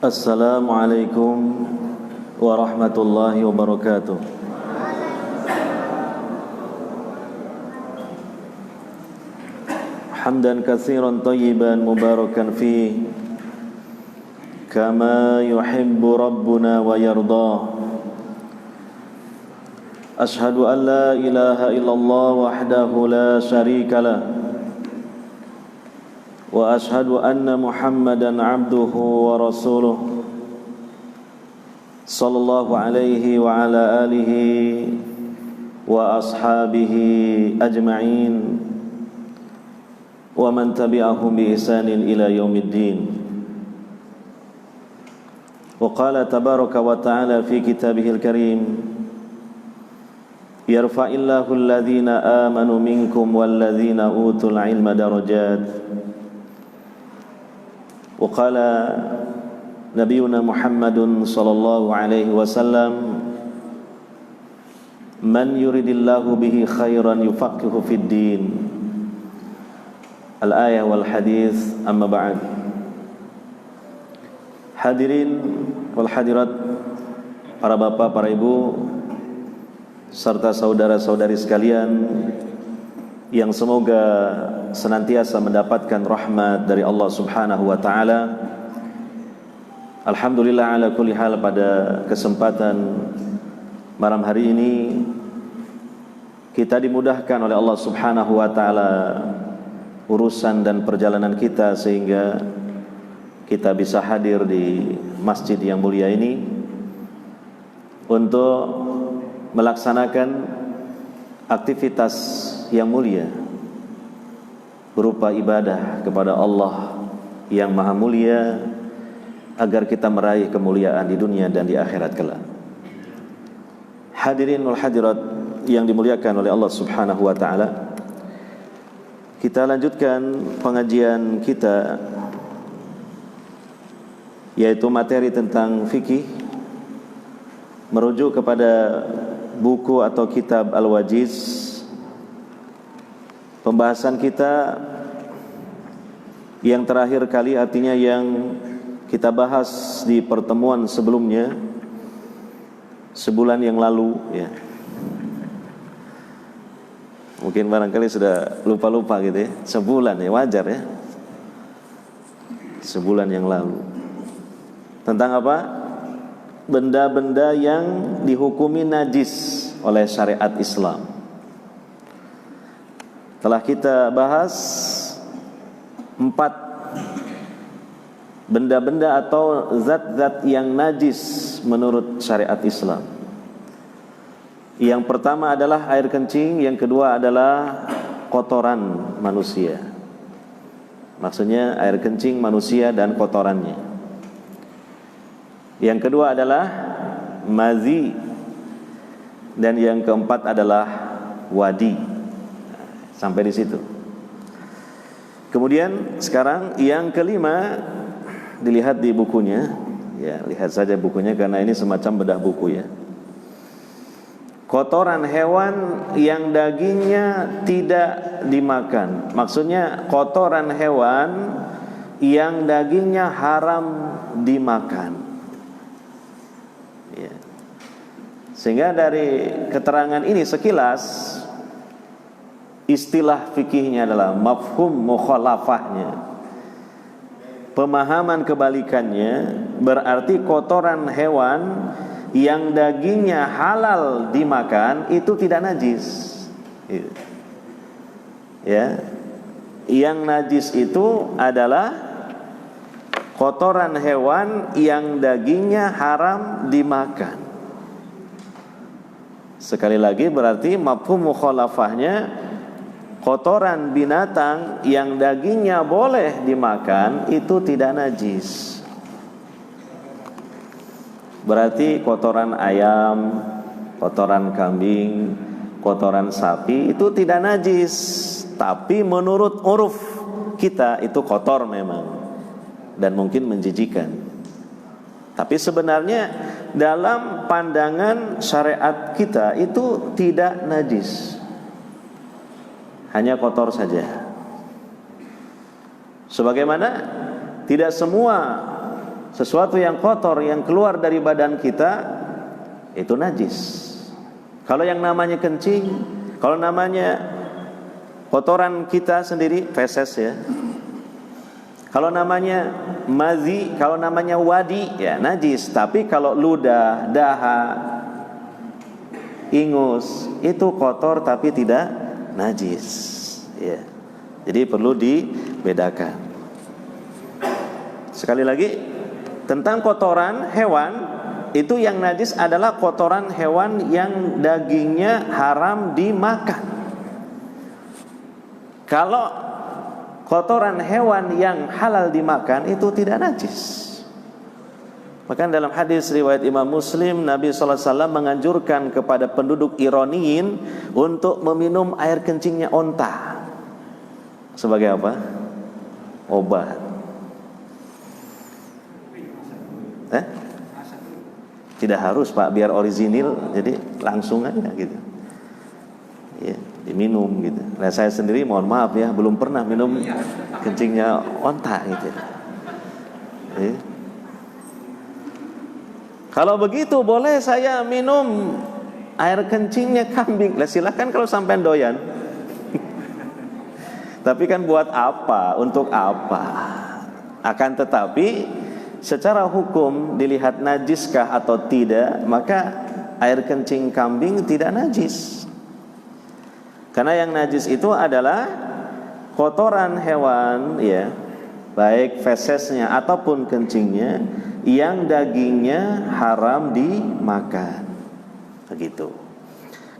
Assalamualaikum warahmatullahi wabarakatuh. Hamdan katsiran tayyiban mubarakan fihi kama yuhibbu rabbuna wa yardah. Ashhadu an la ilaha illallah wahdahu la syarika lah wa ashhadu anna Muhammadan abduhu wa rasuluh sallallahu alaihi wa ala alihi wa ashabihi ajma'in wa man tabi'ahum bi ihsanin ila yaumiddin. Wa qala tabaraka wa ta'ala fi kitabihil karim, yarfa'illahu alladhina amanu minkum walladhina utul ilma darajat. وقال نبينا محمد صلى الله عليه وسلم من يريد الله به خيرا يفقهه في الدين. Al-ayah wal hadis, amma ba'd. Hadirin wal hadirat, para bapak, para ibu, serta saudara-saudari sekalian yang semoga senantiasa mendapatkan rahmat dari Allah Subhanahu wa taala. Alhamdulillah ala kulli hal, pada kesempatan malam hari ini kita dimudahkan oleh Allah Subhanahu wa taala urusan dan perjalanan kita sehingga kita bisa hadir di masjid yang mulia ini untuk melaksanakan aktivitas yang mulia berupa ibadah kepada Allah yang maha mulia, agar kita meraih kemuliaan di dunia dan di akhirat kelak. Hadirin wal hadirat yang dimuliakan oleh Allah Subhanahu wa taala, kita lanjutkan pengajian kita, yaitu materi tentang fikih, merujuk kepada buku atau kitab Al-Wajiz. Pembahasan kita yang terakhir kali, artinya yang kita bahas di pertemuan sebelumnya sebulan yang lalu, ya. Mungkin barangkali sudah lupa-lupa gitu ya. Sebulan ya, wajar ya. Sebulan yang lalu. Tentang apa? Benda-benda yang dihukumi najis oleh syariat Islam. Telah kita bahas 4 benda-benda atau zat-zat yang najis menurut syariat Islam. Yang pertama adalah air kencing, yang kedua adalah kotoran manusia. Maksudnya air kencing manusia dan kotorannya. Yang kedua adalah mazi, dan yang keempat adalah wadi. Sampai di situ. Kemudian sekarang yang kelima, dilihat di bukunya, ya, lihat saja bukunya karena ini semacam bedah buku ya. Kotoran hewan yang dagingnya tidak dimakan. Maksudnya kotoran hewan yang dagingnya haram dimakan. Ya. Sehingga dari keterangan ini sekilas, istilah fikihnya adalah mafhum mukhalafahnya. Pemahaman kebalikannya berarti kotoran hewan yang dagingnya halal dimakan itu tidak najis. Ya. Yang najis itu adalah kotoran hewan yang dagingnya haram dimakan. Sekali lagi berarti mafhum mukhalafahnya, kotoran binatang yang dagingnya boleh dimakan itu tidak najis. Berarti kotoran ayam, kotoran kambing, kotoran sapi itu tidak najis. Tapi menurut uruf kita itu kotor memang, dan mungkin menjijikan. Tapi sebenarnya dalam pandangan syariat kita itu tidak najis, hanya kotor saja. Sebagaimana tidak semua sesuatu yang kotor yang keluar dari badan kita itu najis. Kalau yang namanya kencing, kalau namanya kotoran kita sendiri, feses ya. Kalau namanya mazi, kalau namanya wadi, ya najis. Tapi kalau ludah, daha, ingus, itu kotor tapi tidak najis. Ya. Jadi perlu dibedakan. Sekali lagi, tentang kotoran hewan, itu yang najis adalah kotoran hewan yang dagingnya haram dimakan. Kalau kotoran hewan yang halal dimakan itu tidak najis. Maka dalam hadis riwayat Imam Muslim, Nabi SAW menganjurkan kepada penduduk Iraniyin untuk meminum air kencingnya onta. Sebagai apa? Obat. Tidak harus Pak, biar orisinil, jadi langsung aja gitu. Ya, diminum gitu. Nah, saya sendiri mohon maaf ya, belum pernah minum kencingnya onta gitu. Ya. Kalau begitu boleh saya minum air kencingnya kambing. Lah silakan kalau sampean doyan. Tapi kan buat apa? Untuk apa? Akan tetapi secara hukum dilihat najiskah atau tidak, maka air kencing kambing tidak najis. Karena yang najis itu adalah kotoran hewan ya, baik fesesnya ataupun kencingnya yang dagingnya haram dimakan. Begitu.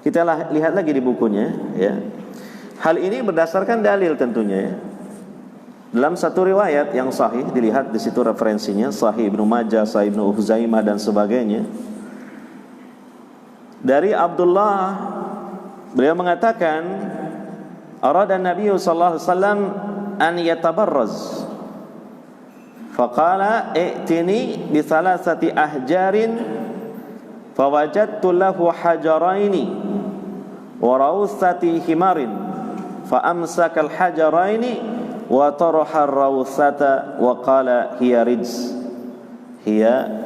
Kita lihat lagi di bukunya ya. Hal ini berdasarkan dalil tentunya ya. Dalam satu riwayat yang sahih, dilihat di situ referensinya, Sahih Ibnu Majah, Sahih Ibnu Huzaimah dan sebagainya. Dari Abdullah, beliau mengatakan, arada Nabi sallallahu alaihi wasallam an yatabarraz. Faqala i'tini bi thalathati ahjarin fawajadtu lahu hajaraini wa rawthati himarin fa amsaka al hajaraini wa taraha ar-rawthata wa qala hiya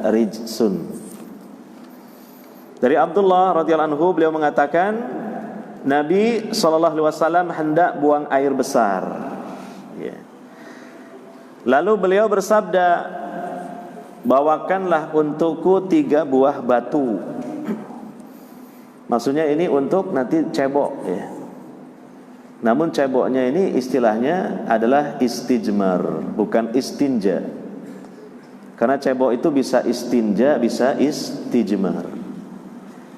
rijsun. Dari Abdullah radhiyallahu anhu, beliau mengatakan Nabi sallallahu alaihi wasallam hendak buang air besar ya. Lalu beliau bersabda, bawakanlah untukku 3 buah batu. Maksudnya ini untuk nanti cebok ya. Namun ceboknya ini istilahnya adalah istijmar, bukan istinja. Karena cebok itu bisa istinja, bisa istijmar.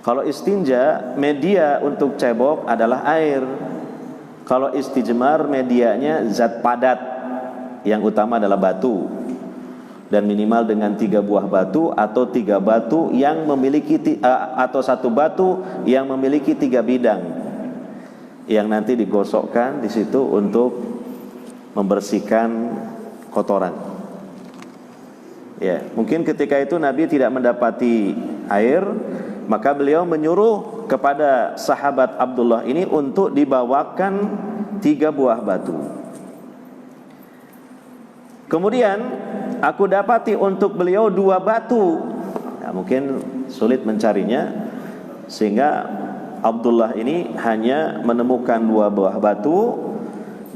Kalau istinja, media untuk cebok adalah air. Kalau istijmar, medianya zat padat, yang utama adalah batu. Dan minimal dengan 3 buah batu atau 3 batu yang memiliki atau 1 batu yang memiliki 3 bidang, yang nanti digosokkan di situ untuk membersihkan kotoran. Ya, mungkin ketika itu Nabi tidak mendapati air, maka beliau menyuruh kepada sahabat Abdullah ini untuk dibawakan 3 buah batu. Kemudian aku dapati untuk beliau 2 batu. Nah, mungkin sulit mencarinya, sehingga Abdullah ini hanya menemukan 2 buah batu,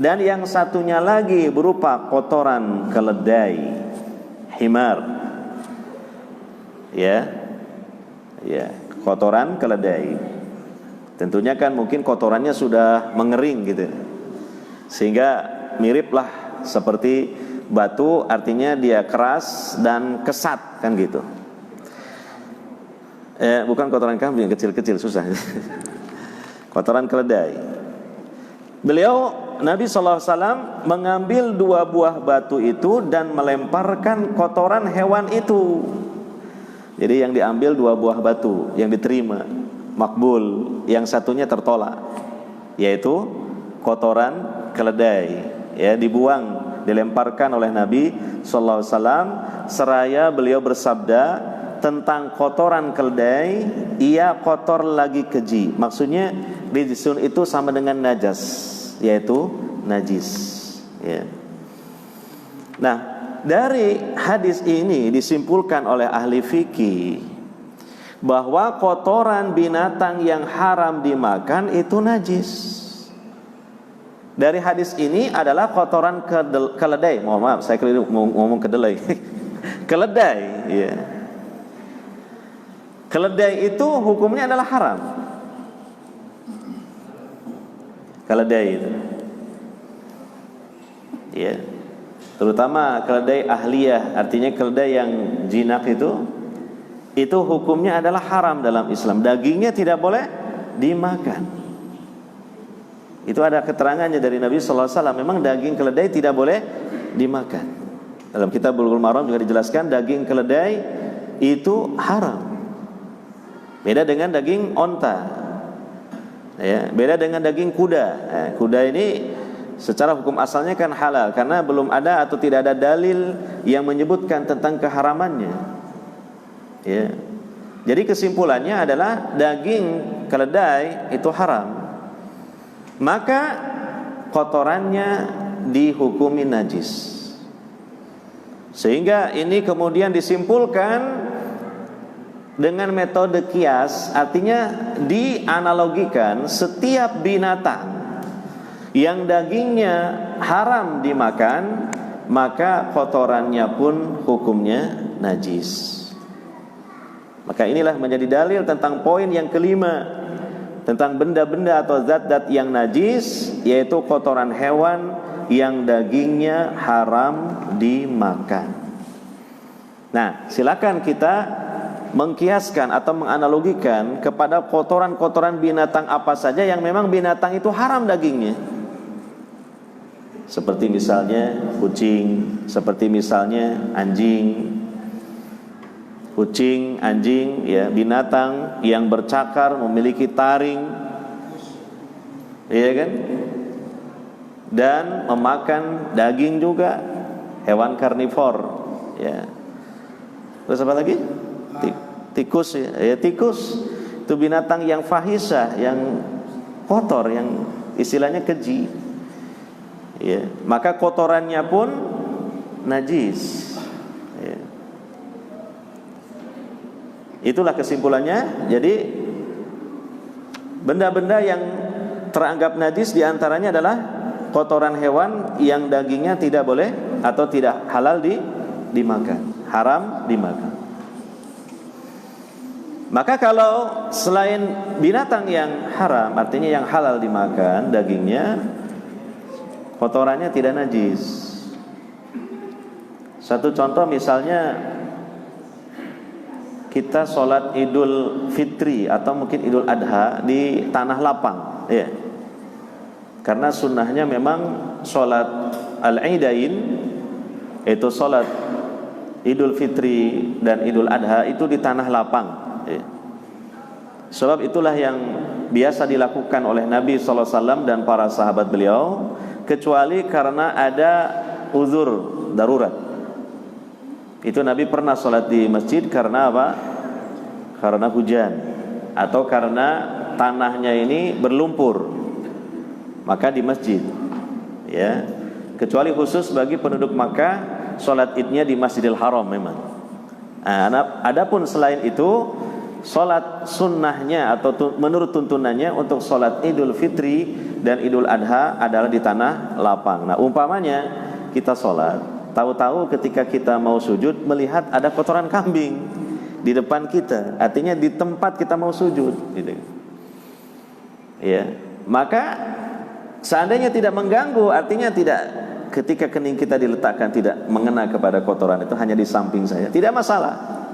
dan yang satunya lagi berupa kotoran keledai, himar. Ya, kotoran keledai. Tentunya kan mungkin kotorannya sudah mengering gitu, sehingga miriplah seperti batu, artinya dia keras dan kesat kan gitu. Bukan kotoran kambing, kecil-kecil susah. Kotoran keledai. Beliau Nabi SAW mengambil 2 buah batu itu dan melemparkan kotoran hewan itu. Jadi yang diambil 2 buah batu, yang diterima makbul, yang satunya tertolak, yaitu kotoran keledai. Ya, dibuang, dilemparkan oleh Nabi SAW, seraya beliau bersabda tentang kotoran keledai, ia kotor lagi keji. Maksudnya rijsun itu sama dengan najas, yaitu najis ya. Nah, dari hadis ini disimpulkan oleh ahli fikih bahwa kotoran binatang yang haram dimakan itu najis. Dari hadis ini adalah kotoran keledai. Mohon maaf, saya keliru ngomong kedelai. Keledai, ya. Keledai itu hukumnya adalah haram. Keledai itu, ya. Terutama keledai ahliyah, artinya keledai yang jinak itu hukumnya adalah haram dalam Islam. Dagingnya tidak boleh dimakan. Itu ada keterangannya dari Nabi sallallahu alaihi wasallam, memang daging keledai tidak boleh dimakan. Dalam kitab Bulughul Maram juga dijelaskan daging keledai itu haram. Beda dengan daging onta. Ya, beda dengan daging kuda. Kuda ini secara hukum asalnya kan halal karena belum ada atau tidak ada dalil yang menyebutkan tentang keharamannya. Ya. Jadi kesimpulannya adalah daging keledai itu haram. Maka kotorannya dihukumi najis. Sehingga ini kemudian disimpulkan dengan metode kias, artinya dianalogikan setiap binatang yang dagingnya haram dimakan, maka kotorannya pun hukumnya najis. Maka inilah menjadi dalil tentang poin yang kelima, tentang benda-benda atau zat-zat yang najis, yaitu kotoran hewan yang dagingnya haram dimakan. Nah, silakan kita mengkiaskan atau menganalogikan kepada kotoran-kotoran binatang apa saja yang memang binatang itu haram dagingnya. Seperti misalnya kucing, seperti misalnya anjing. Kucing, anjing, ya, binatang yang bercakar, memiliki taring, iya kan? Dan memakan daging juga, hewan karnivor, ya. Terus apa lagi? Tikus, ya, tikus itu binatang yang fahisah, yang kotor, yang istilahnya keji. Ya, maka kotorannya pun najis. Ya. Itulah kesimpulannya. Jadi benda-benda yang teranggap najis diantaranya adalah kotoran hewan yang dagingnya tidak boleh atau tidak halal dimakan, haram dimakan. Maka kalau selain binatang yang haram, artinya yang halal dimakan dagingnya, kotorannya tidak najis. Satu contoh misalnya kita sholat Idul Fitri atau mungkin Idul Adha di tanah lapang, ya. Karena sunnahnya memang sholat Al-Idain, itu sholat Idul Fitri dan Idul Adha itu di tanah lapang, ya. Sebab itulah yang biasa dilakukan oleh Nabi SAW dan para sahabat beliau, kecuali karena ada uzur darurat. Itu Nabi pernah sholat di masjid karena apa? Karena hujan atau karena tanahnya ini berlumpur, maka di masjid, ya. Kecuali khusus bagi penduduk Makkah, sholat idnya di Masjidil Haram memang. Adapun selain itu, sholat sunnahnya atau menurut tuntunannya untuk sholat Idul Fitri dan Idul Adha adalah di tanah lapang. Nah, umpamanya kita sholat, tahu-tahu ketika kita mau sujud melihat ada kotoran kambing di depan kita, artinya di tempat kita mau sujud, gitu. Ya, maka seandainya tidak mengganggu, artinya tidak, ketika kening kita diletakkan tidak mengena kepada kotoran itu, hanya di samping saya, tidak masalah.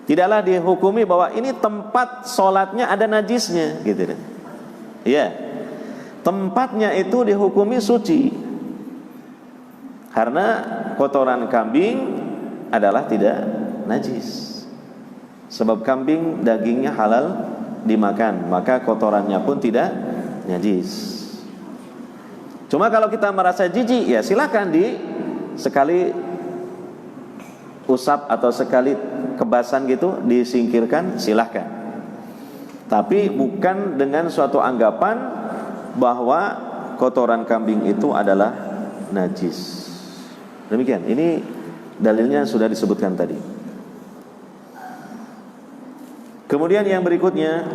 Tidaklah dihukumi bahwa ini tempat sholatnya ada najisnya, gitu. Ya, tempatnya itu dihukumi suci. Karena kotoran kambing adalah tidak najis. Sebab kambing dagingnya halal dimakan, maka kotorannya pun tidak najis. Cuma kalau kita merasa jijik, ya silakan sekali usap atau sekali kebasan gitu disingkirkan, silahkan. Tapi bukan dengan suatu anggapan bahwa kotoran kambing itu adalah najis. Demikian. Ini dalilnya sudah disebutkan tadi. Kemudian yang berikutnya,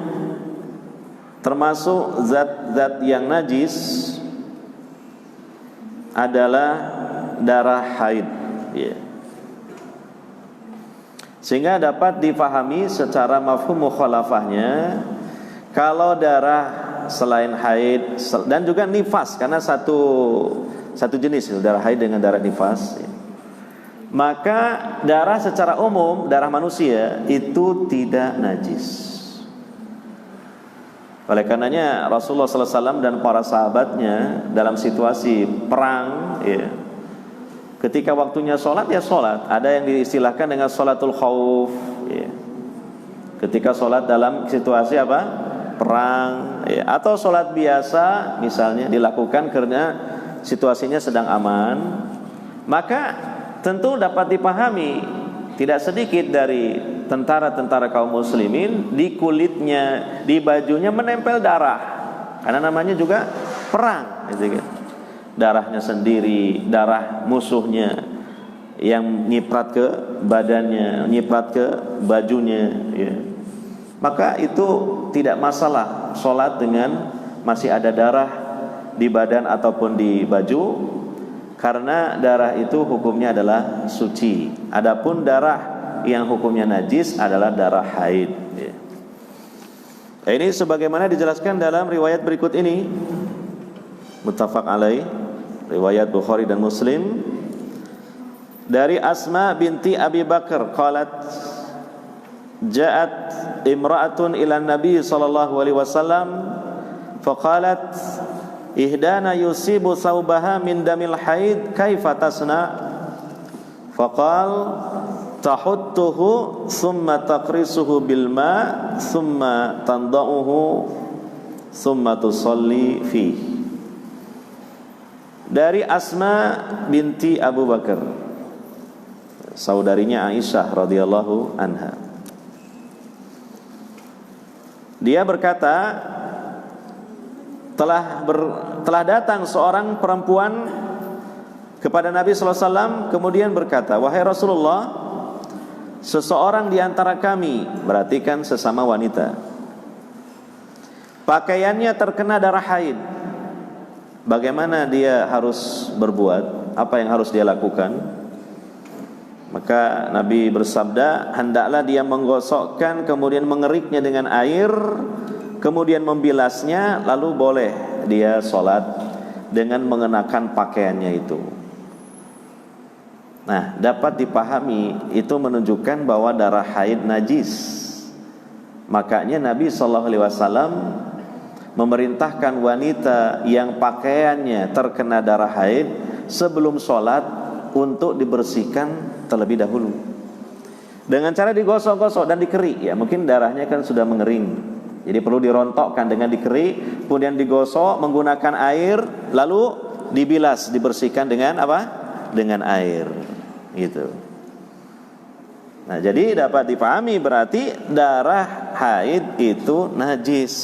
termasuk zat-zat yang najis adalah darah haid, ya. Sehingga dapat difahami secara mafhum mukhalafahnya, kalau darah selain haid dan juga nifas, karena satu jenis darah haid dengan darah nifas, ya, maka darah secara umum, darah manusia itu tidak najis. Oleh karenanya Rasulullah SAW dan para sahabatnya dalam situasi perang, ya, ketika waktunya sholat, ya sholat. Ada yang diistilahkan dengan sholatul khauf, ya. Ketika sholat dalam situasi apa? Perang, ya. Atau sholat biasa misalnya dilakukan karena situasinya sedang aman, maka tentu dapat dipahami tidak sedikit dari tentara-tentara kaum muslimin di kulitnya, di bajunya menempel darah, karena namanya juga perang, gitu kan. Darahnya sendiri, darah musuhnya yang nyiprat ke badannya, nyiprat ke bajunya, ya. Maka itu tidak masalah sholat dengan masih ada darah di badan ataupun di baju, karena darah itu hukumnya adalah suci. Adapun darah yang hukumnya najis adalah darah haid, ya. Ini sebagaimana dijelaskan dalam riwayat berikut ini, muttafaq alaih, riwayat Bukhari dan Muslim, dari Asma binti Abi Bakar qalat ja'at imra'atun ila Nabi sallallahu alaihi wasallam faqalat ihdana yusibu thawbaha min damil haid kaifa tasna, faqal tahuttuhu thumma taqrisuhu bil ma thumma tanda'uhu thumma tusalli fi. Dari Asma binti Abu Bakar, saudarinya Aisyah radhiyallahu anha, dia berkata, telah datang seorang perempuan kepada Nabi sallallahu alaihi wasallam, kemudian berkata, wahai Rasulullah, seseorang di antara kami, berarti kan sesama wanita, pakaiannya terkena darah haid. Bagaimana dia harus berbuat? Apa yang harus dia lakukan? Maka Nabi bersabda, hendaklah dia menggosokkan, kemudian mengeriknya dengan air, kemudian membilasnya, lalu boleh dia sholat dengan mengenakan pakaiannya itu. Nah, dapat dipahami itu menunjukkan bahwa darah haid najis. Makanya Nabi SAW memerintahkan wanita yang pakaiannya terkena darah haid sebelum sholat untuk dibersihkan terlebih dahulu dengan cara digosok-gosok dan dikerik, ya. Mungkin darahnya kan sudah mengering, jadi perlu dirontokkan dengan dikerik, kemudian digosok menggunakan air, lalu dibilas, dibersihkan dengan apa? Dengan air, gitu. Nah, jadi dapat dipahami berarti darah haid itu najis.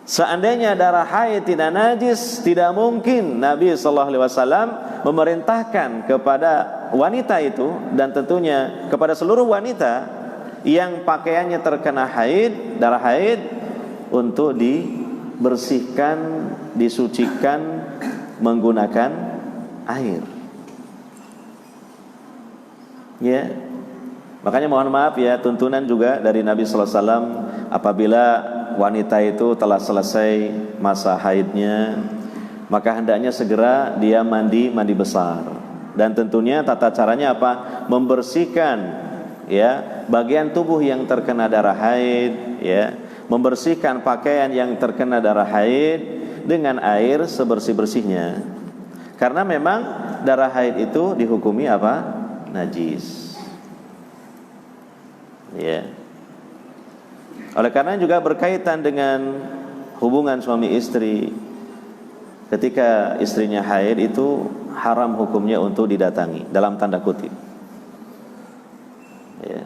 Seandainya darah haid tidak najis, tidak mungkin Nabi SAW memerintahkan kepada wanita itu, dan tentunya kepada seluruh wanita yang pakaiannya terkena haid, darah haid, untuk dibersihkan, disucikan menggunakan air, ya. Makanya mohon maaf ya, tuntunan juga dari Nabi SAW, apabila wanita itu telah selesai masa haidnya, maka hendaknya segera dia mandi besar. Dan tentunya tata caranya apa? Membersihkan, ya, bagian tubuh yang terkena darah haid, ya, membersihkan pakaian yang terkena darah haid dengan air sebersih-bersihnya. Karena memang darah haid itu dihukumi apa? Najis, ya. Oleh karena juga berkaitan dengan hubungan suami istri, ketika istrinya haid itu haram hukumnya untuk didatangi, dalam tanda kutip, ya.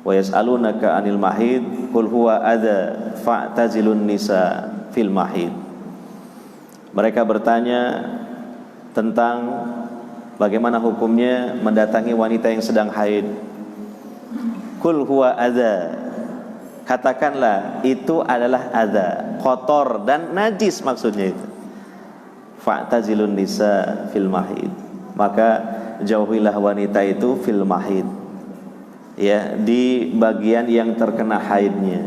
Wa yas'alunaka 'anil mahid qul huwa adza fa'tazilun nisa fil mahid. Mereka bertanya tentang bagaimana hukumnya mendatangi wanita yang sedang haid. Qul huwa adza, katakanlah itu adalah adza, kotor dan najis maksudnya itu. Fa'tazilun nisa fil mahid, maka jauhilah wanita itu fil mahid, ya, di bagian yang terkena haidnya.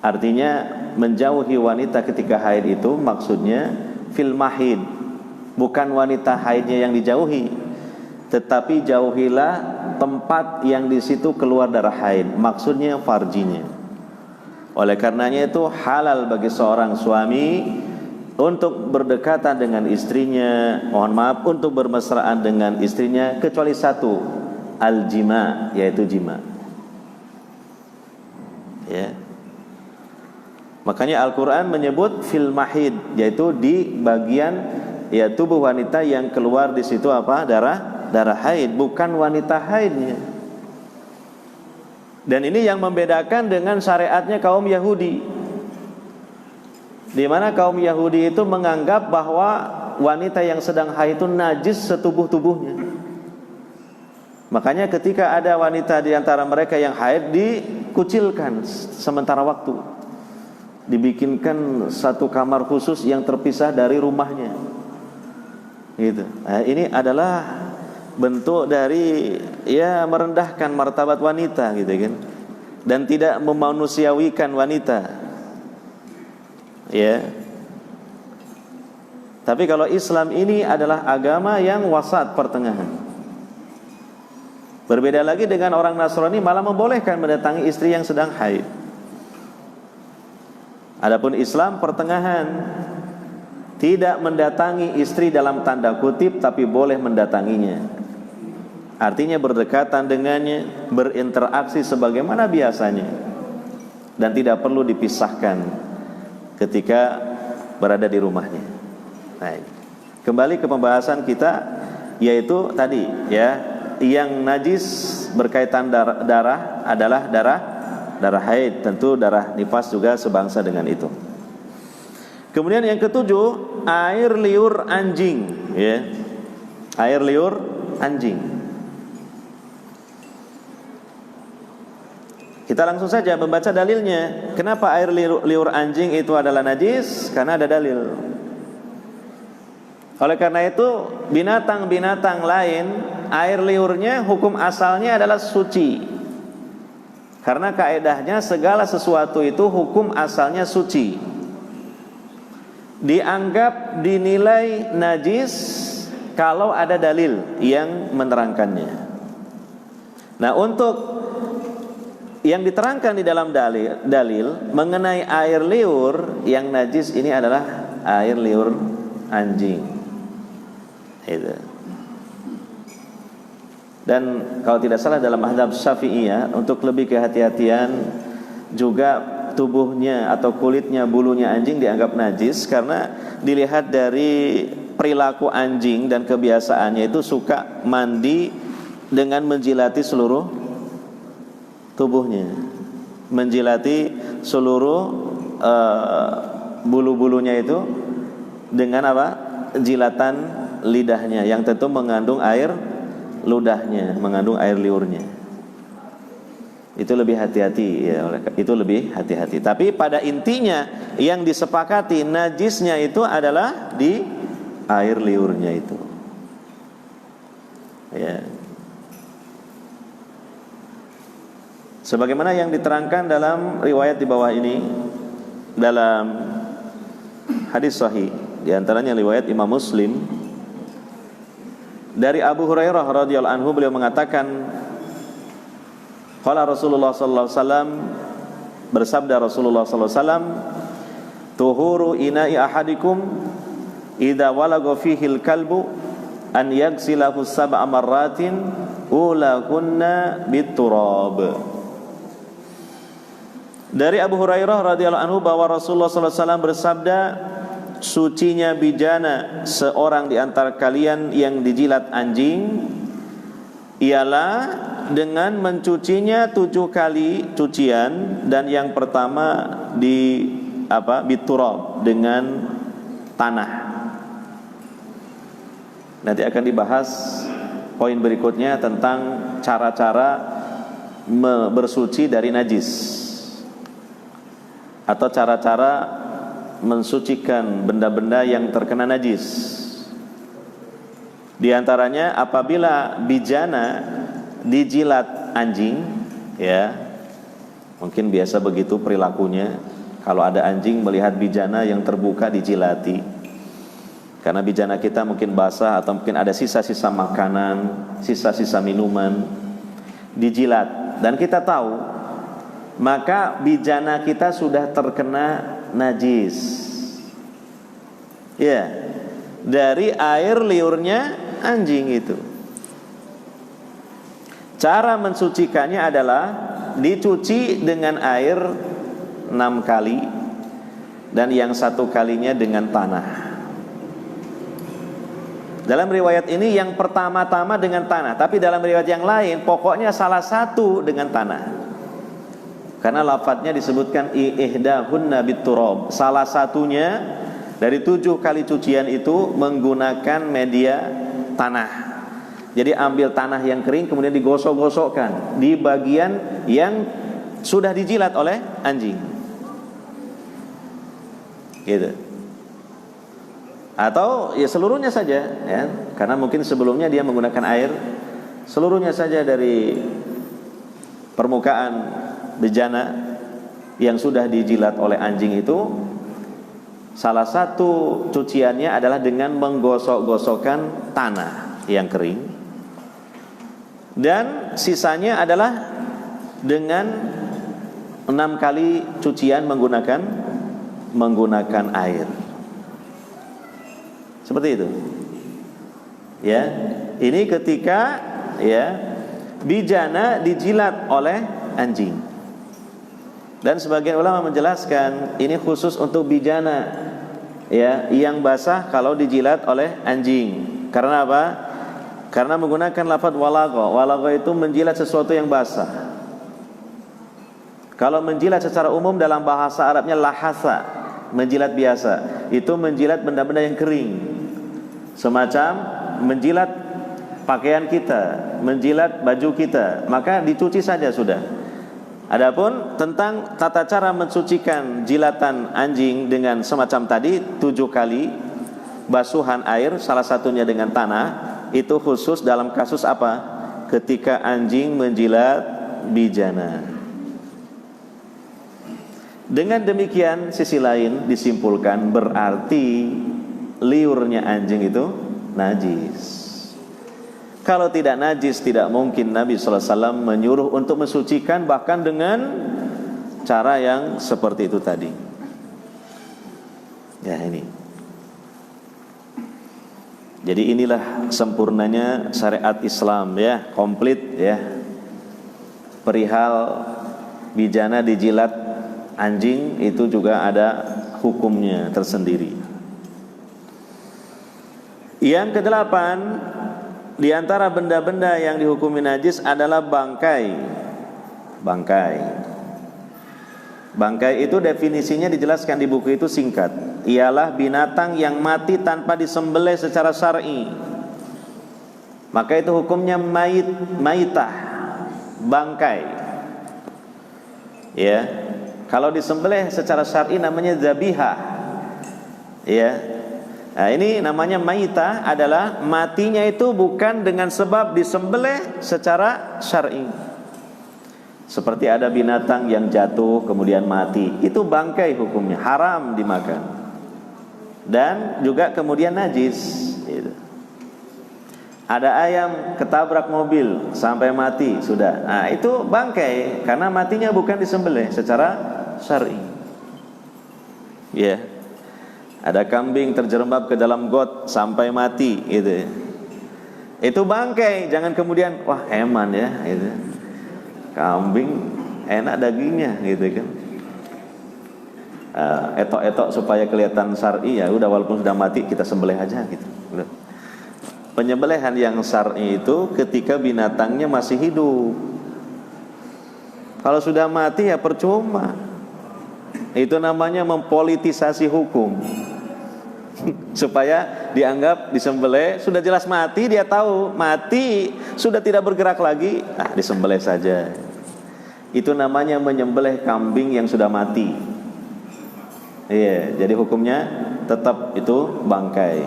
Artinya menjauhi wanita ketika haid itu maksudnya fil mahid, bukan wanita haidnya yang dijauhi, tetapi jauhilah tempat yang di situ keluar darah haid, maksudnya farjinya. Oleh karenanya itu halal bagi seorang suami untuk berdekatan dengan istrinya, untuk bermesraan dengan istrinya, kecuali satu, al-jima, yaitu jima. Ya. Makanya Al-Quran menyebut fil mahid, yaitu di bagian, ya, tubuh wanita yang keluar di situ apa? Darah haid, bukan wanita haidnya. Dan ini yang membedakan dengan syariatnya kaum Yahudi, di mana kaum Yahudi itu menganggap bahwa wanita yang sedang haid itu najis setubuh-tubuhnya. Makanya ketika ada wanita di antara mereka yang haid, dikucilkan sementara waktu, dibikinkan satu kamar khusus yang terpisah dari rumahnya, gitu. Nah, ini adalah bentuk dari, ya, merendahkan martabat wanita, gitu kan, dan tidak memanusiawikan wanita, ya. Tapi kalau Islam ini adalah agama yang wasat, pertengahan. Berbeda lagi dengan orang Nasrani, malah membolehkan mendatangi istri yang sedang haid. Adapun Islam pertengahan, tidak mendatangi istri dalam tanda kutip, tapi boleh mendatanginya. Artinya berdekatan dengannya, berinteraksi sebagaimana biasanya, dan tidak perlu dipisahkan ketika berada di rumahnya. Nah, kembali ke pembahasan kita, yaitu tadi, ya, yang najis berkaitan darah adalah darah haid, tentu darah nifas juga sebangsa dengan itu. Kemudian yang ketujuh, air liur anjing, ya. Air liur anjing. Kita langsung saja membaca dalilnya. Kenapa air liur anjing itu adalah najis? Karena ada dalil. Oleh karena itu, binatang-binatang lain, air liurnya hukum asalnya adalah suci. Karena kaedahnya segala sesuatu itu hukum asalnya suci, dianggap dinilai najis kalau ada dalil yang menerangkannya. Nah, untuk yang diterangkan di dalam dalil mengenai air liur yang najis ini adalah air liur anjing. Itu. Dan kalau tidak salah dalam mazhab Syafi'iyah, untuk lebih kehati-hatian juga tubuhnya atau kulitnya, bulunya anjing dianggap najis karena dilihat dari perilaku anjing dan kebiasaannya itu suka mandi dengan menjilati seluruh tubuhnya, menjilati seluruh bulu-bulunya itu dengan apa? Jilatan lidahnya yang tentu mengandung air ludahnya, mengandung air liurnya. Itu lebih hati-hati, ya, itu lebih hati-hati. Tapi pada intinya yang disepakati najisnya itu adalah di air liurnya itu. Ya. Sebagaimana yang diterangkan dalam riwayat di bawah ini, dalam hadis sahih, di antaranya riwayat Imam Muslim dari Abu Hurairah radhiyallahu anhu, beliau mengatakan, qala Rasulullah sallallahu alaihi wasallam, bersabda Rasulullah sallallahu alaihi wasallam, tuhuru ina'i ahadikum idza walagha fihi al-kalbu an yaghsilahu sab'a marratin ulahunna bit-turab. Dari Abu Hurairah radhiyallahu anhu bahwa Rasulullah sallallahu alaihi wasallam bersabda, sucinya bijana seorang di antara kalian yang dijilat anjing ialah dengan mencucinya 7 kali cucian, dan yang pertama biturab, dengan tanah. Nanti akan dibahas poin berikutnya tentang cara-cara bersuci dari najis, atau cara-cara mensucikan benda-benda yang terkena najis. Di antaranya apabila bijana dijilat anjing, ya, mungkin biasa begitu perilakunya. Kalau ada anjing melihat bijana yang terbuka dijilati, karena bijana kita mungkin basah atau mungkin ada sisa-sisa makanan, sisa-sisa minuman, dijilat dan kita tahu, maka bijana kita sudah terkena najis, ya, dari air liurnya anjing itu. Cara mensucikannya adalah dicuci dengan air 6 kali, dan yang 1 kalinya dengan tanah. Dalam riwayat ini yang pertama-tama dengan tanah, tapi dalam riwayat yang lain pokoknya salah satu dengan tanah. Karena lafadznya disebutkan ihdahunna biturab, salah satunya dari 7 kali cucian itu menggunakan media tanah. Jadi ambil tanah yang kering kemudian digosok-gosokkan di bagian yang sudah dijilat oleh anjing, gitu. Atau ya seluruhnya saja, ya, karena mungkin sebelumnya dia menggunakan air, seluruhnya saja dari permukaan bejana yang sudah dijilat oleh anjing itu. Salah satu cuciannya adalah dengan menggosok-gosokkan tanah yang kering, dan sisanya adalah dengan 6 kali cucian menggunakan air. Seperti itu, ya. Ini ketika, ya, bijana dijilat oleh anjing. Dan sebagian ulama menjelaskan ini khusus untuk bijana, ya, yang basah kalau dijilat oleh anjing. Karena apa? Karena menggunakan lafaz walagha. Walagha itu menjilat sesuatu yang basah. Kalau menjilat secara umum dalam bahasa Arabnya lahasa, menjilat biasa. Itu menjilat benda-benda yang kering. Semacam menjilat pakaian kita, menjilat baju kita, maka dicuci saja sudah. Adapun tentang tata cara mensucikan jilatan anjing dengan semacam tadi 7 kali basuhan air, salah satunya dengan tanah, itu khusus dalam kasus apa? Ketika anjing menjilat bijana. Dengan demikian sisi lain disimpulkan berarti liurnya anjing itu najis. Kalau tidak najis, tidak mungkin Nabi SAW menyuruh untuk mensucikan, bahkan dengan cara yang seperti itu tadi. Ya, ini. Jadi inilah sempurnanya syariat Islam, ya, komplit, ya. Perihal bijana dijilat anjing itu juga ada hukumnya tersendiri. Yang kedelapan, di antara benda-benda yang dihukumi najis adalah bangkai. Bangkai itu definisinya dijelaskan di buku itu singkat. Ialah binatang yang mati tanpa disembelih secara syar'i. Maka itu hukumnya maitah, bangkai. Ya. Kalau disembelih secara syar'i namanya zabihah. Ya. Nah, ini namanya maitah, adalah matinya itu bukan dengan sebab disembelih secara syar'i. Seperti ada binatang yang jatuh kemudian mati, itu bangkai hukumnya, haram dimakan. Dan juga kemudian najis, gitu. Ada ayam ketabrak mobil sampai mati sudah. Nah, itu bangkai karena matinya bukan disembelih secara syar'i. Ya. Ada kambing terjerembab ke dalam got sampai mati, gitu. Itu bangkai, jangan kemudian wah eman ya, gitu. Kambing enak dagingnya, gitu kan. Etok-etok supaya kelihatan syar'i, ya udah walaupun sudah mati kita sembelih aja, gitu. Penyembelihan yang syar'i itu ketika binatangnya masih hidup. Kalau sudah mati ya percuma. Itu namanya mempolitisasi hukum. supaya dianggap disembelih. Sudah jelas mati, dia tahu mati, sudah tidak bergerak lagi, disembelih saja. Itu namanya menyembelih kambing yang sudah mati. Iya, jadi hukumnya tetap itu bangkai.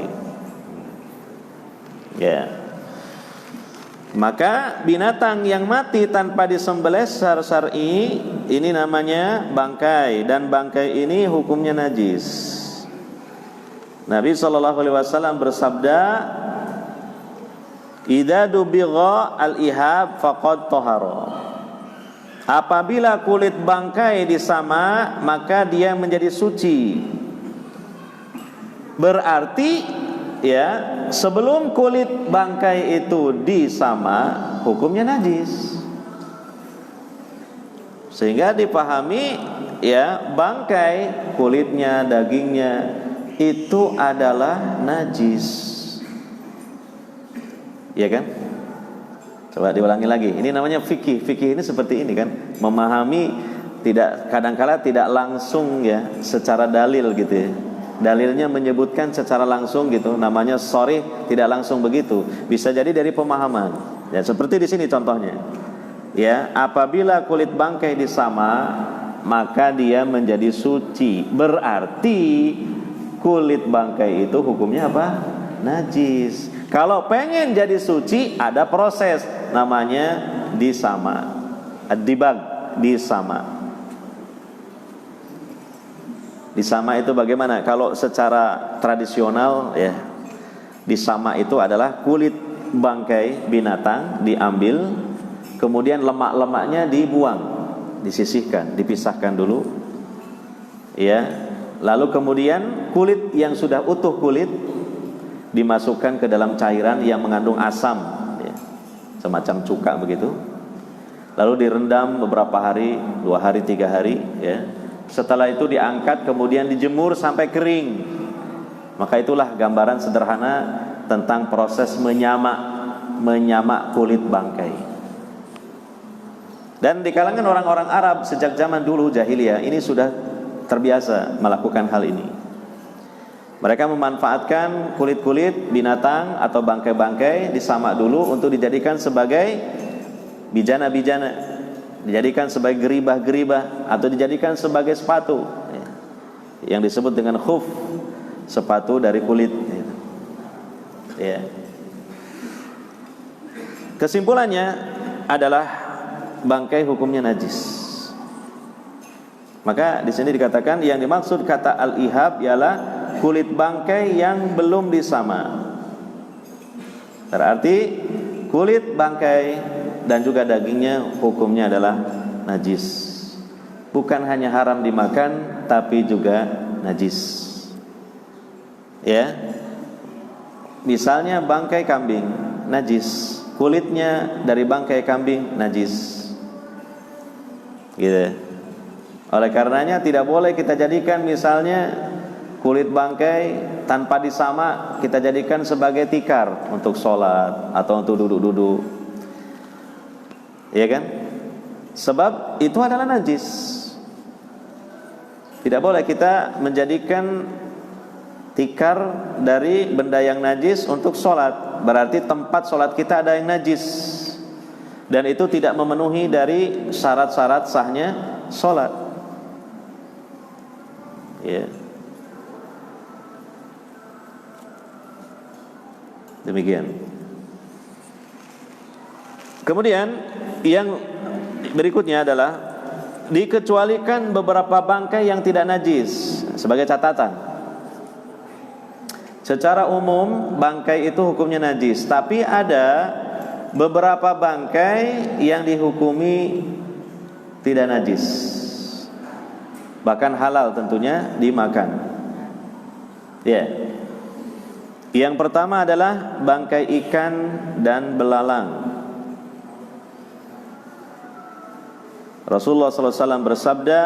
Ya. Maka binatang yang mati tanpa disembelih secara syar'i ini namanya bangkai, dan bangkai ini hukumnya najis. Nabi SAW bersabda, "Idza dubigha al-ihab faqad tahara." Apabila kulit bangkai disama, maka dia menjadi suci. Berarti ya, sebelum kulit bangkai itu disama, hukumnya najis. Sehingga dipahami ya, bangkai, kulitnya, dagingnya itu adalah najis. Ya kan? Coba diulangi lagi. Ini namanya fikih. Fikih ini seperti ini kan, memahami tidak, kadangkala tidak langsung ya, secara dalil gitu ya. Dalilnya menyebutkan secara langsung gitu, namanya sharih, tidak langsung begitu. Bisa jadi dari pemahaman. Ya, seperti di sini contohnya. Ya, apabila kulit bangkai disama, maka dia menjadi suci. Berarti kulit bangkai itu hukumnya apa? Najis. Kalau pengen jadi suci, ada proses namanya disama. Ad-dibag, disama. Disama itu bagaimana? Kalau secara tradisional ya, disama itu adalah kulit bangkai binatang diambil, kemudian lemak-lemaknya dibuang, disisihkan, dipisahkan dulu. Ya. Lalu kemudian kulit yang sudah utuh kulit dimasukkan ke dalam cairan yang mengandung asam ya, semacam cuka begitu. Lalu direndam beberapa hari, 2 hari, 3 hari ya. Setelah itu diangkat, kemudian dijemur sampai kering. Maka itulah gambaran sederhana tentang proses menyamak kulit bangkai. Dan di kalangan orang-orang Arab sejak zaman dulu jahiliyah ini sudah terbiasa melakukan hal ini. Mereka memanfaatkan kulit-kulit binatang atau bangkai-bangkai disamak dulu untuk dijadikan sebagai bijana-bijana, dijadikan sebagai geribah-geribah, atau dijadikan sebagai sepatu yang disebut dengan khuf, sepatu dari kulit ya. Kesimpulannya adalah bangkai hukumnya najis. Maka di sini dikatakan yang dimaksud kata al-ihab ialah kulit bangkai yang belum disama. Berarti kulit bangkai dan juga dagingnya hukumnya adalah najis. Bukan hanya haram dimakan, tapi juga najis. Ya. Misalnya bangkai kambing najis, kulitnya dari bangkai kambing najis. Gitu. Oleh karenanya tidak boleh kita jadikan misalnya kulit bangkai tanpa disama kita jadikan sebagai tikar untuk sholat atau untuk duduk-duduk, ya kan? Sebab itu adalah najis. Tidak boleh kita menjadikan tikar dari benda yang najis untuk sholat. Berarti tempat sholat kita ada yang najis, dan itu tidak memenuhi dari syarat-syarat sahnya sholat. Ya. Demikian. Kemudian yang berikutnya adalah dikecualikan beberapa bangkai yang tidak najis. Sebagai catatan, secara umum bangkai itu hukumnya najis, tapi ada beberapa bangkai yang dihukumi tidak najis, bahkan halal tentunya dimakan. Ya. Yang pertama adalah bangkai ikan dan belalang. Rasulullah SAW bersabda,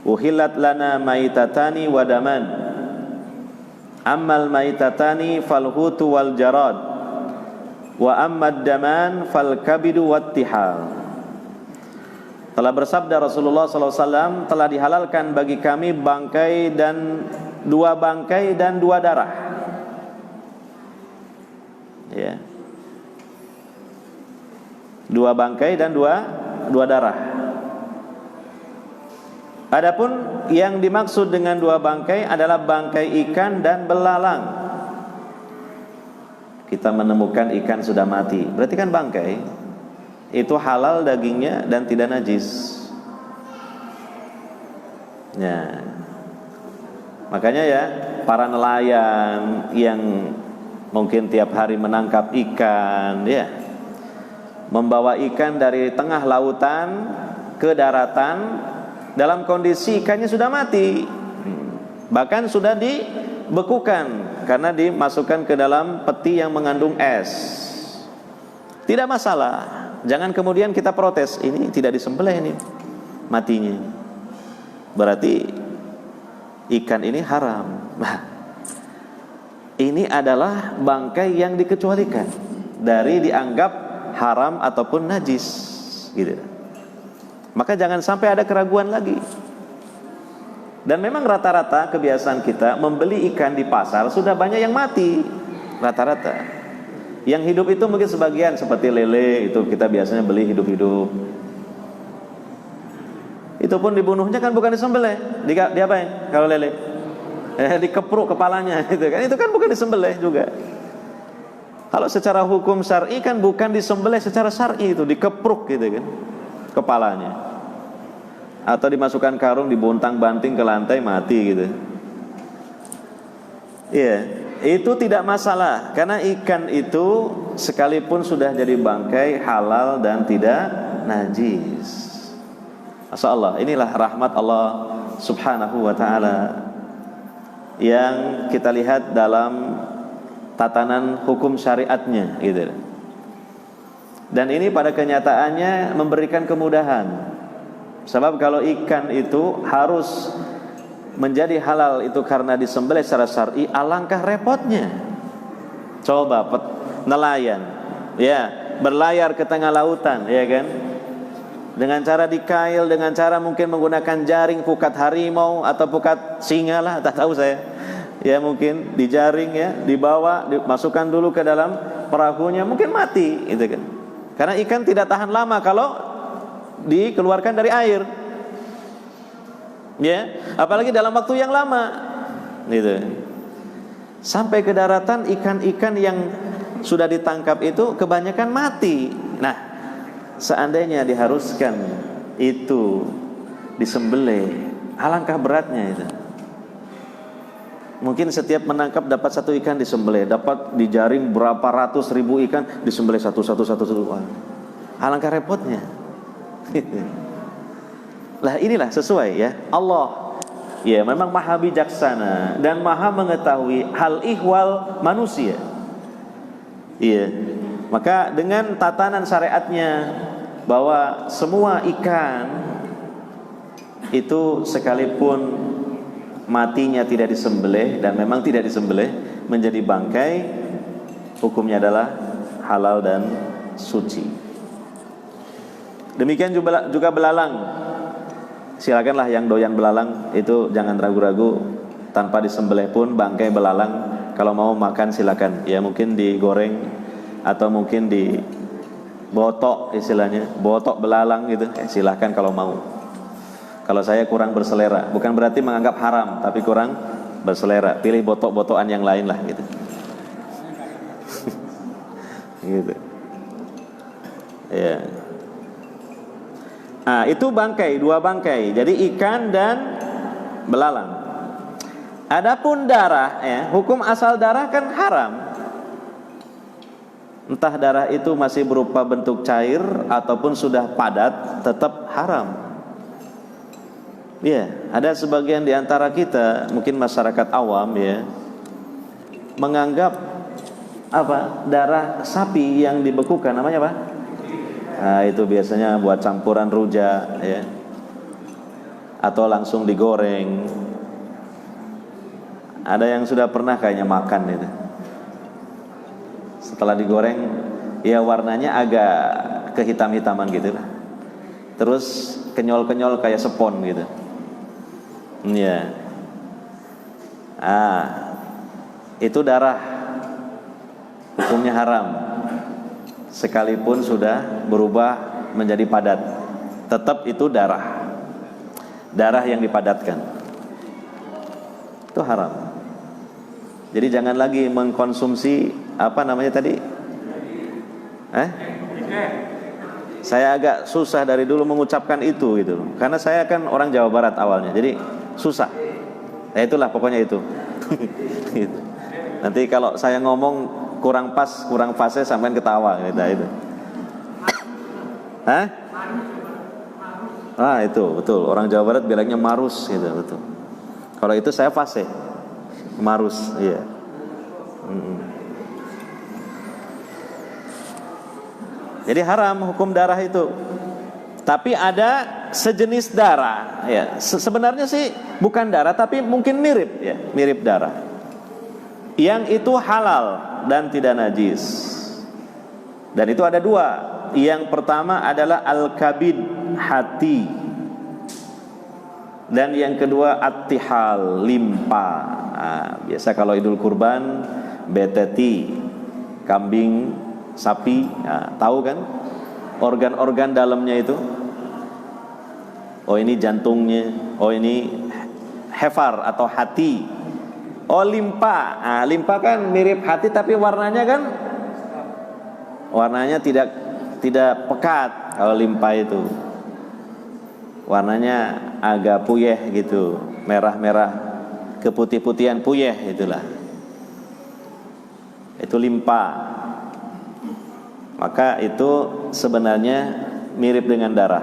"Uhillat lana maitatani wa daman. Ammal maitatani fal hutu wal jarad, wa ammad daman fal kabidu wat tihal." Telah bersabda Rasulullah SAW, telah dihalalkan bagi kami bangkai dan dua bangkai dan dua darah. Ya. Dua bangkai dan dua darah. Adapun yang dimaksud dengan dua bangkai adalah bangkai ikan dan belalang. Kita menemukan ikan sudah mati, berarti kan bangkai. Itu halal dagingnya dan tidak najis. Ya. Makanya ya, para nelayan yang mungkin tiap hari menangkap ikan, ya, membawa ikan dari tengah lautan ke daratan dalam kondisi ikannya sudah mati, bahkan sudah dibekukan karena dimasukkan ke dalam peti yang mengandung es. Tidak masalah. Jangan kemudian kita protes, ini tidak disembelih ini matinya, berarti ikan ini haram. Nah, ini adalah bangkai yang dikecualikan dari dianggap haram ataupun najis, gitu. Maka jangan sampai ada keraguan lagi. Dan memang rata-rata kebiasaan kita membeli ikan di pasar sudah banyak yang mati, rata-rata. Yang hidup itu mungkin sebagian, seperti lele itu kita biasanya beli hidup-hidup. Itu pun dibunuhnya kan bukan disembelih, diapain kalau lele? Dikepruk kepalanya gitu kan. Itu kan bukan disembelih juga. Kalau secara hukum syar'i kan bukan disembelih secara syar'i, itu dikepruk gitu kan kepalanya. Atau dimasukkan karung, dibontang-banting ke lantai, mati gitu. Iya, itu tidak masalah karena ikan itu sekalipun sudah jadi bangkai halal dan tidak najis. Masya Allah, inilah rahmat Allah subhanahu wa ta'ala yang kita lihat dalam tatanan hukum syariatnya gitu. Dan ini pada kenyataannya memberikan kemudahan. Sebab kalau ikan itu harus menjadi halal itu karena disembelih secara syar'i, alangkah repotnya. Coba nelayan ya berlayar ke tengah lautan, ya kan, dengan cara dikail, dengan cara mungkin menggunakan jaring pukat harimau atau pukat singa lah, tak tahu saya. Ya mungkin dijaring ya, dibawa, dimasukkan dulu ke dalam perahunya, mungkin mati gitu kan. Karena ikan tidak tahan lama kalau dikeluarkan dari air. Ya, apalagi dalam waktu yang lama gitu. Sampai ke daratan ikan-ikan yang sudah ditangkap itu kebanyakan mati. Nah, seandainya diharuskan itu disembelih, alangkah beratnya itu. Mungkin setiap menangkap dapat satu ikan disembelih, dapat dijaring berapa ratus ribu ikan disembelih satu. Alangkah repotnya. Lah inilah sesuai ya. Allah ya memang maha bijaksana dan maha mengetahui hal ihwal manusia. Iya. Maka dengan tatanan syariatnya bahwa semua ikan itu sekalipun matinya tidak disembelih dan memang tidak disembelih menjadi bangkai, hukumnya adalah halal dan suci. Demikian juga belalang. Silakanlah yang doyan belalang itu jangan ragu-ragu, tanpa disembelih pun bangkai belalang kalau mau makan silakan. Ya mungkin digoreng atau mungkin dibotok, istilahnya botok belalang gitu, silakan kalau mau. Kalau saya kurang berselera, bukan berarti menganggap haram, tapi kurang berselera, pilih botok-botokan yang lain lah gitu. Gitu. Ya. Nah, itu bangkai, dua bangkai. Jadi ikan dan belalang. Adapun darah ya, hukum asal darah kan haram. Entah darah itu masih berupa bentuk cair ataupun sudah padat, tetap haram. Ya, ada sebagian di antara kita, mungkin masyarakat awam ya, menganggap darah sapi yang dibekukan namanya apa? Nah, itu biasanya buat campuran rujak ya. Atau langsung digoreng. Ada yang sudah pernah kayaknya makan itu. Setelah digoreng, ya warnanya agak kehitam-hitaman gitu lah. Terus kenyol-kenyol kayak sepon gitu. Ya. Itu darah, hukumnya haram. Sekalipun sudah berubah menjadi padat, tetap itu darah. Darah yang dipadatkan itu haram. Jadi jangan lagi mengkonsumsi apa namanya tadi? Saya agak susah dari dulu mengucapkan itu gitu. Karena saya kan orang Jawa Barat awalnya. Jadi susah. Ya itulah pokoknya itu. Gitu. Nanti kalau saya ngomong kurang pas, kurang fase sampean ketawa gitu itu. Itu betul. Orang Jawa Barat bilangnya marus gitu, betul. Kalau itu saya fase. Marus, iya. Jadi haram hukum darah itu. Tapi ada sejenis darah, ya. Sebenarnya sih bukan darah, tapi mungkin mirip, ya, mirip darah. Yang itu halal dan tidak najis. Dan itu ada dua. Yang pertama adalah al-kabid, hati. Dan yang kedua at-tihal, limpa. Biasa kalau Idul Kurban beteti, kambing, sapi, tahu kan organ-organ dalamnya itu. Oh ini jantungnya, oh ini hefar atau hati. Oh limpa, limpa kan mirip hati tapi warnanya tidak pekat. Kalau limpa itu warnanya agak puyeh gitu, merah-merah, keputih-putihan puyeh itulah. Itu limpa. Maka itu sebenarnya mirip dengan darah.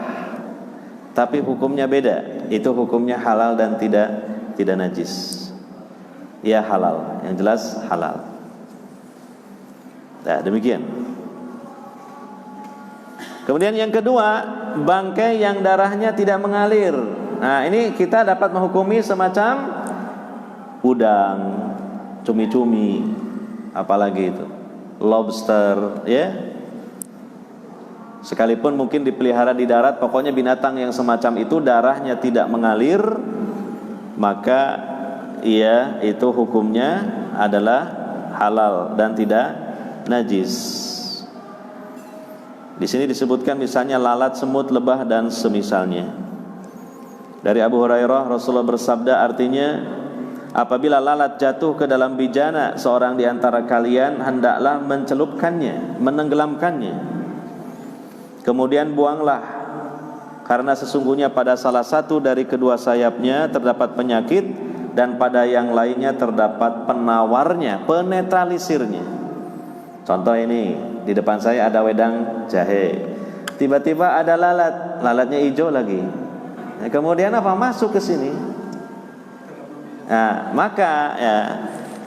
Tapi hukumnya beda. Itu hukumnya halal dan tidak najis. Ya halal, yang jelas halal. Nah, demikian. Kemudian yang kedua, bangkai yang darahnya tidak mengalir. Nah, ini kita dapat menghukumi semacam udang, cumi-cumi, apalagi itu, lobster, ya. Sekalipun mungkin dipelihara di darat, pokoknya binatang yang semacam itu darahnya tidak mengalir, maka itu hukumnya adalah halal dan tidak najis. Di sini disebutkan misalnya lalat, semut, lebah dan semisalnya. Dari Abu Hurairah, Rasulullah bersabda, artinya apabila lalat jatuh ke dalam bijana seorang di antara kalian, hendaklah mencelupkannya, menenggelamkannya. Kemudian buanglah, karena sesungguhnya pada salah satu dari kedua sayapnya terdapat penyakit, dan pada yang lainnya terdapat penawarnya, penetralisirnya. Contoh ini, di depan saya ada wedang jahe. Tiba-tiba ada lalat, lalatnya hijau lagi. Nah, kemudian apa? Masuk ke sini. Nah, maka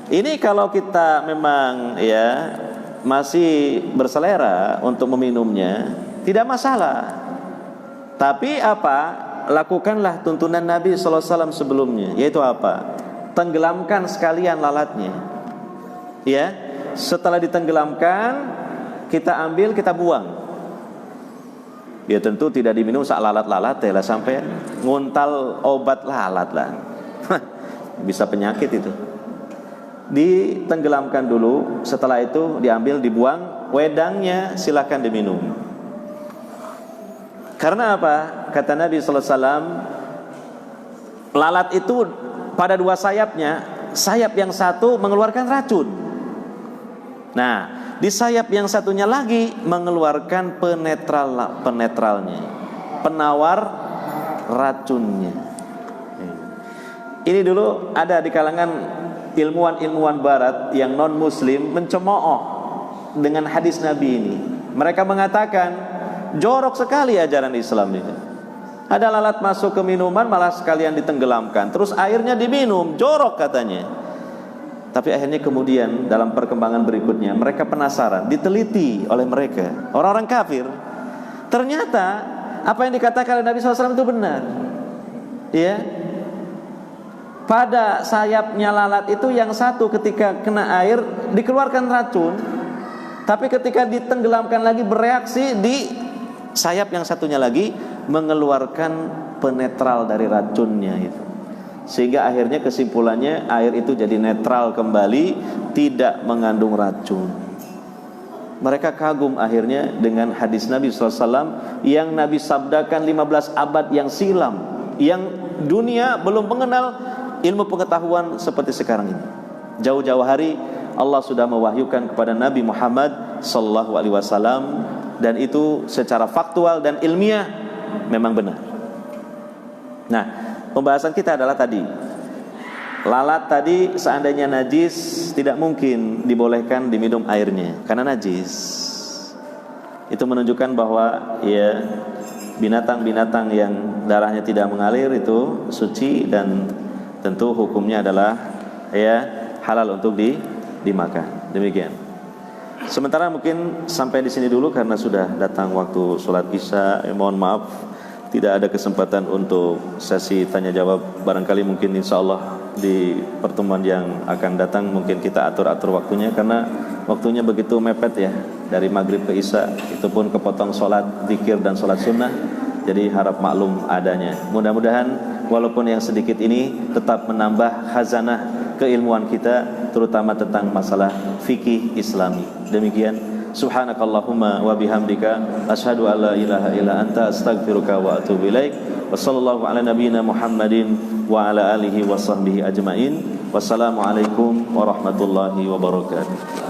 ini kalau kita memang masih berselera untuk meminumnya, tidak masalah. Tapi apa? Lakukanlah tuntunan Nabi sallallahu alaihi wasallam sebelumnya, yaitu apa? Tenggelamkan sekalian lalatnya. Ya, setelah ditenggelamkan, kita ambil, kita buang. Ya tentu tidak diminum sak lalat-lalat lah sampai nguntal obat lalat lah. Bisa penyakit itu. Ditenggelamkan dulu, setelah itu diambil, dibuang, wedangnya silakan diminum. Karena apa? Kata Nabi sallallahu alaihi wasallam, lalat itu pada dua sayapnya, sayap yang satu mengeluarkan racun. Nah, di sayap yang satunya lagi mengeluarkan penetralnya, penawar racunnya. Ini dulu ada di kalangan ilmuwan-ilmuwan barat yang non muslim mencemooh dengan hadis Nabi ini. Mereka mengatakan jorok sekali ajaran Islam ini. Ada lalat masuk ke minuman malah sekalian ditenggelamkan, terus airnya diminum, jorok katanya. Tapi akhirnya kemudian dalam perkembangan berikutnya mereka penasaran, diteliti oleh mereka, orang-orang kafir. Ternyata apa yang dikatakan oleh Nabi SAW itu benar. Ya, pada sayapnya lalat itu yang satu ketika kena air dikeluarkan racun, tapi ketika ditenggelamkan lagi bereaksi di sayap yang satunya lagi mengeluarkan penetral dari racunnya itu. sehingga akhirnya kesimpulannya air itu jadi netral kembali, tidak mengandung racun. Mereka kagum akhirnya dengan hadis Nabi SAW yang Nabi sabdakan 15 abad yang silam, yang dunia belum mengenal ilmu pengetahuan seperti sekarang ini. Jauh-jauh hari Allah sudah mewahyukan kepada Nabi Muhammad SAW, dan itu secara faktual dan ilmiah memang benar. Nah, pembahasan kita adalah tadi, lalat tadi seandainya najis tidak mungkin dibolehkan diminum airnya karena najis. Itu menunjukkan bahwa ya binatang-binatang yang darahnya tidak mengalir itu suci dan tentu hukumnya adalah ya halal untuk dimakan. Demikian. Sementara mungkin sampai di sini dulu karena sudah datang waktu sholat isya. Mohon maaf tidak ada kesempatan untuk sesi tanya jawab. Barangkali mungkin insya Allah di pertemuan yang akan datang mungkin kita atur waktunya, karena waktunya begitu mepet ya, dari maghrib ke isya. Itu pun kepotong sholat zikir dan sholat sunnah. Jadi harap maklum adanya. Mudah-mudahan walaupun yang sedikit ini tetap menambah khazanah keilmuan kita, terutama tentang masalah fikih Islami. Demikian. Subhanakallahumma wa bihamdika asyhadu an la ilaha illa anta astaghfiruka wa atubu ilaik. Wa sallallahu ala nabiyyina Muhammadin wa ala alihi wa sahbihi ajmain. Wassalamualaikum warahmatullahi wabarakatuh.